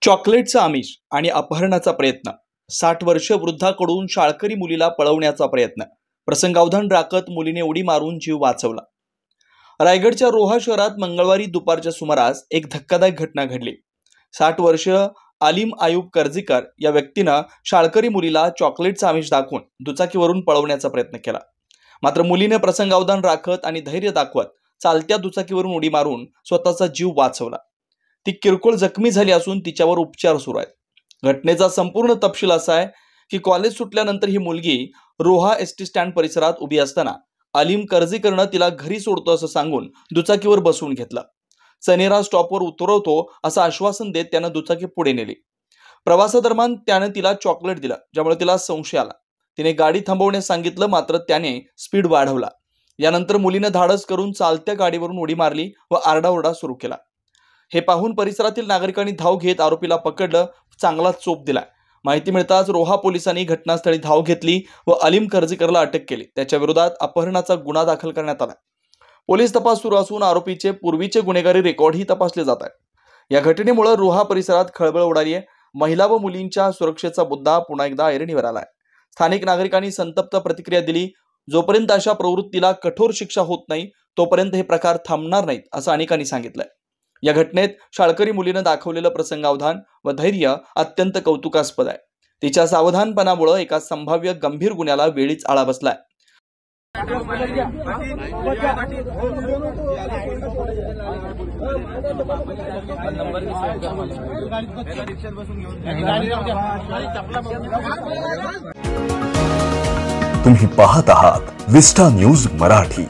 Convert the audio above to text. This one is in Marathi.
चॉकलेटचं आमिष आणि अपहरणाचा प्रयत्न, 60 वर्ष वृद्धाकडून शाळकरी मुलीला पळवण्याचा प्रयत्न, प्रसंगावधान राखत मुलीने उडी मारून जीव वाचवला। रायगडच्या रोहा शहरात मंगळवारी दुपारच्या सुमारास एक धक्कादायक घटना घडली। 60 वर्ष आलिम आयुब कर्जीकर या व्यक्तीनं शाळकरी मुलीला चॉकलेटचं आमिष दाखवून दुचाकीवरून पळवण्याचा प्रयत्न केला। मात्र मुलीने प्रसंगावधान राखत आणि धैर्य दाखवत चालत्या दुचाकीवरून उडी मारून स्वतःचा जीव वाचवला। ती किरकोळ जखमी झाली असून तिच्यावर उपचार सुरू आहेत। घटनेचा संपूर्ण तपशील असा आहे की कॉलेज सुटल्यानंतर ही मुलगी रोहा एसटी स्टँड परिसरात उभी असताना आलिम कर्जीकरनं तिला घरी सोडतो असं सांगून दुचाकीवर बसवून घेतलं। चनेरा स्टॉपवर उतरवतो असं आश्वासन देत त्यानं दुचाकी पुढे नेली। प्रवासादरम्यान त्याने तिला चॉकलेट दिलं, ज्यामुळे तिला संशय आला। तिने गाडी थांबवण्यास सांगितलं, मात्र त्याने स्पीड वाढवला। यानंतर मुलीने धाडस करून चालत्या गाडीवरून उडी मारली व आरडाओरडा सुरू केला। हे पाहून परिसरातील नागरिकांनी धाव घेत आरोपीला पकडलं, चांगला चोप दिला। माहिती मिळताच रोहा पोलिसांनी घटनास्थळी धाव घेतली व आलिम कर्जीकरला अटक केली। त्याच्या विरोधात अपहरणाचा गुन्हा दाखल करण्यात आला। पोलीस तपास सुरू असून आरोपीचे पूर्वीचे गुन्हेगारी रेकॉर्डही तपासले जात आहेत। या घटनेमुळे रोहा परिसरात खळबळ उडाली आहे। महिला व मुलींच्या सुरक्षेचा मुद्दा पुन्हा एकदा ऐरणीवर आलाय। स्थानिक नागरिकांनी संतप्त प्रतिक्रिया दिली। जोपर्यंत अशा प्रवृत्तीला कठोर शिक्षा होत नाही तोपर्यंत हे प्रकार थांबणार नाहीत असं अनेकांनी सांगितलंय। या घटनेत शाळकरी मुलीनं दाखवलेलं प्रसंगावधान व धैर्य अत्यंत कौतुकास्पद आहे। तिच्या सावधानपणामुळे एका संभाव्य गंभीर गुन्ह्याला वेळीच आळा बसलाय। तुम्ही पाहत आहात विस्टा न्यूज मराठी।